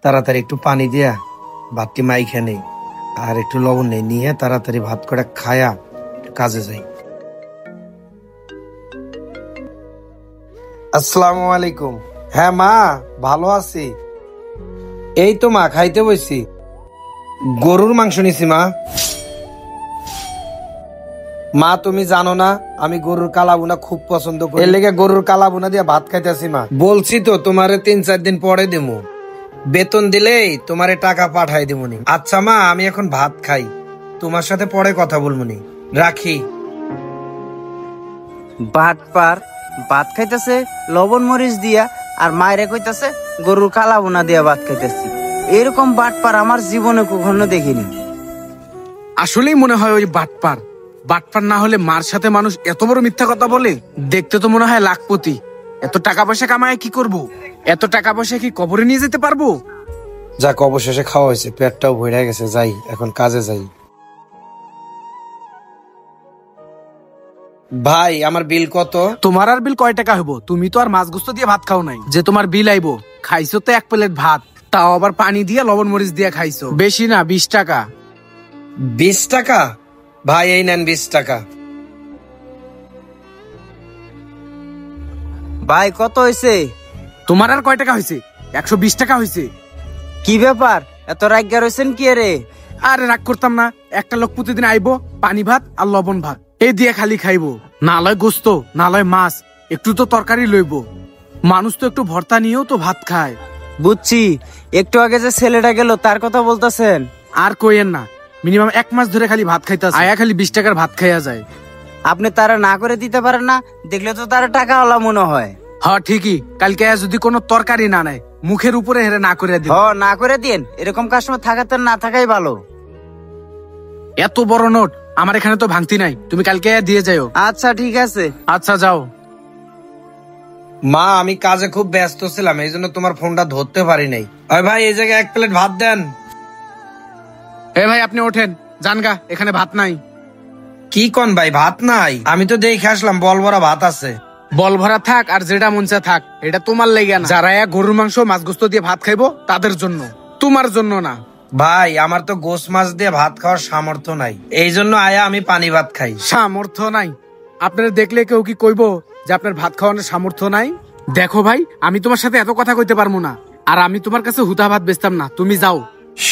তাড়াতাড়ি একটু পানি দিয়া ভাতটি মাইখা নেই আর একটু লবণ নেই, নিয়ে তাড়াতাড়ি ভাত করে খায়া কাজে যাই। আসসালামু আলাইকুম। হ্যাঁ মা, ভালো আছি। এই তো মা, খাইতে বসছি। গরুর মাংস নিছি মা। মা তুমি জানো না আমি গরুর কালাবুনা খুব পছন্দ করি, এর লেগে গরুর কালাবুনা দিয়ে ভাত খাইতেছি মা। বলছি তো তোমারে 3-4 দিন পরে দেবো, বেতন দিলেই তোমারে টাকা পাঠাই দেবনি। আচ্ছা মা, আমি এখন ভাত খাই, তোমার সাথে পরে কথা বলবনি, রাখি। বাটপার ভাত খাইতেছে লবণ মরিচ দিয়া, আর মায়েরে কইতাছে গরুর কালাবোনা দিয়া ভাত খাইতেছি। এরকম বাটপার আমার জীবনে কখনো দেখিনি। আসলেই মনে হয় ওই বাটপার। বাটপার না হলে মার সাথে মানুষ এত বড় মিথ্যা কথা বলে? দেখতে তো মনে হয় লাখপতি। এত টাকা পয়সা কামায় কি করব? এত টাকা পয়সা কি কবরে নিয়ে যেতে পারবো? যাক, অবশেষে খাওয়া হয়েছে, পেটটাও ভরে গেছে। যাই, এখন কাজে যাই। ভাই আমার বিল কত? তোমার আর বিল কয় টাকা হইব? তুমি তো আর মাছ গোস্ত দিয়ে ভাত খাও নাই যে তোমার বিল আইবো। খাইছো তো 1 প্লেট ভাত, তাও আবার পানি দিয়ে লবণ মরিচ দিয়ে খাইছো। বেশি না, 20 টাকা। 20 টাকা? ভাই এই নেন 20 টাকা। ভাই কত হয়েছে? তোমার আর কয় টাকা হয়েছে? 120 টাকা হয়েছে। কি ব্যাপার, এত রাগ্যা রয়েছেন কি রে? আরে রাগ করতাম না, একটা লোক প্রতিদিন আইবো, পানি ভাত আর লবণ ভাত এই দিয়ে খালি খাইবো, না লয় গোস্ত না লয় মাছ, একটু তো তরকারি লইবো। মানুষ তো একটু ভর্তা নিয়েও তো ভাত খায়। বুঝছি, একটু আগে যে ছেলেটা গেল তার কথা বলতেছেন? আর কইেন না, মিনিমাম 1 মাস ধরে খালি ভাত খাইতেছে, আয়া খালি 20 টাকার ভাত খাইয়া যায়। আপনি তারা না করে দিতে পারেন না? দেখলে তো তারা টাকাওয়ালা মনে হয়। হ্যাঁ ঠিকই, কালকে যদি কোনো তরকারি না নেয় মুখের উপরে হেরে না করে দিন। না করে দিন, এরকম কাস্টমার থাকাতে না থাকাই ভালো। এত বড় নোট আমার এখানে তো ভাঙতি নাই, তুমি কালকে দিয়ে যাও। আচ্ছা ঠিক আছে। আচ্ছা যাও। মা আমি কাজে খুব ব্যস্ত ছিলাম, এই জন্য তোমার ফোনটা ধরতে পারি নাই। ওই ভাই এই জায়গায় 1 প্লেট ভাত দেন। এ ভাই আপনি ওঠেন, জানগা এখানে ভাত নাই। কি কোন ভাই, ভাত নাই? আমি তো দেখে আসলাম বল ভরা ভাত আছে। বল ভরা থাক আর যেটা মনচা থাক, এটা তোমার লেগে না। যারা গরুর মাংস মাছ গোস্ত দিয়ে ভাত খাইবো তাদের জন্য, তোমার জন্য না। ভাই আমার তো গোস মাছ দিয়ে ভাত খাওয়ার সামর্থ্য নাই, এই জন্য আয়া আমি পানি ভাত খাই। সামর্থ্য নাই? আপনারা দেখলে কেউ কি কইবো যে আপনার ভাত খাওয়ানোর সামর্থ্য নাই? দেখো ভাই, আমি তোমার সাথে এত কথা কইতে পারবো না, আর আমি তোমার কাছে হুতা ভাত বেচতাম না, তুমি যাও।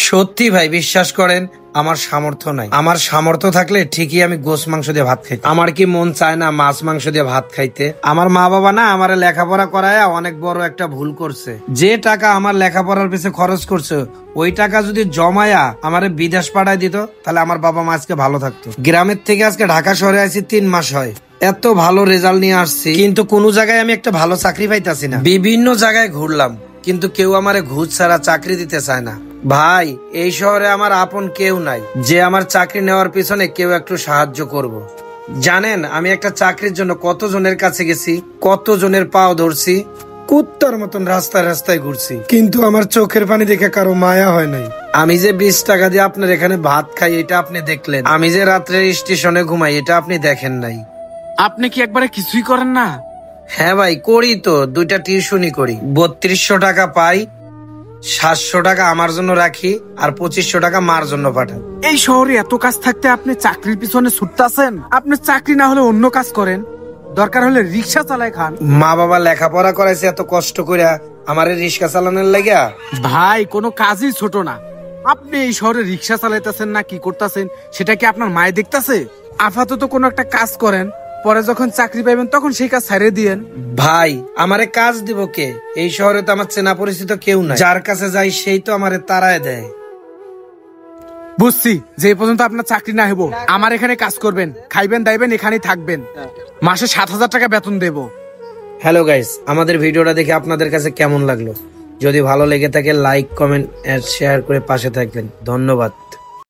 সত্যি ভাই বিশ্বাস করেন, আমার সামর্থ্য নাই। আমার সামর্থ্য থাকলে ঠিকই আমি গোস মাংস দিয়ে ভাত খাই। আমার কি মন চায় না মাছ মাংস দিয়ে ভাত খাইতে? আমার মা বাবা না আমার লেখাপড়া করায় অনেক বড় একটা ভুল করছে। যে টাকা আমার লেখাপড়ার পিছনে খরচ করছে, ওই টাকা যদি জমায়া আমার বিদেশ পাঠায় দিত, তাহলে আমার বাবা মা আজকে ভালো থাকতো। গ্রামের থেকে আজকে ঢাকা শহরে আছি 3 মাস হয়, এত ভালো রেজাল্ট নিয়ে আসছি, কিন্তু কোনো জায়গায় আমি একটা ভালো চাকরি পাইতাছি না। বিভিন্ন জায়গায় ঘুরলাম, কিন্তু কেউ আমারে ঘুষ ছাড়া চাকরি দিতে চায় না। ভাই এই শহরে আমার আপন কেউ নাই যে আমার চাকরি নেওয়ার পিছনে কেউ একটু সাহায্য করব। জানেন আমি একটা চাকরির জন্য কত জনের কাছে গেছি, কত জনের পাও ধরছি, কুত্তার মতন রাস্তায় রাস্তায় ঘুরছি, কিন্তু আমার চোখের পানি দেখে কারো মায়া হয় নাই। আমি যে 20 টাকা দিয়ে আপনার এখানে ভাত খাই এটা আপনি দেখলেন, আমি যে রাত্রে স্টেশনে ঘুমাই এটা আপনি দেখেন নাই। আপনি কি একবারে কিছুই করেন না? হ্যাঁ ভাই করি তো, 2টা টিউশনই করি। 3200 টাকা পাই, 700 টাকা আমার জন্য রাখি, আর 2500 টাকা মার জন্য পাঠান। এই শহরে এত কাজ থাকতে আপনি চাকরির পিছনে ছুটতাছেন? আপনি চাকরি না হলে অন্য কাজ করেন, দরকার হলে রিক্সা চালায় খান। মা বাবা লেখাপড়া করাইছে এত কষ্ট করে, আমার রিক্সা চালানোর লাগিয়া? ভাই কোনো কাজই ছোট না। আপনি এই শহরে রিক্সা চালাইতেছেন না কি করতেছেন সেটা কি আপনার মায়ে দেখতাছে? আপাতত কোনো একটা কাজ করেন, পরে যখন চাকরি পাইবেন তখন সেই কাজ ছাড়িয়ে দিয়েন। ভাই আমারে কাজ দিব কে? এই শহরে তো আমার চেনা পরিচিত কেউ নাই, যার কাছে যাই সেই তো আমারে তাড়ায় দেয়। বুঝছি, যে পর্যন্ত আপনার চাকরি না হইব আমার এখানে কাজ করবেন, খাইবেন দাইবেন, এখানেই থাকবেন, মাসে 7000 টাকা বেতন দেব। হ্যালো গাইস, আমাদের ভিডিওটা দেখে আপনাদের কাছে কেমন লাগলো? যদি ভালো লেগে থাকে লাইক কমেন্ট এন্ড শেয়ার করে পাশে থাকবেন। ধন্যবাদ।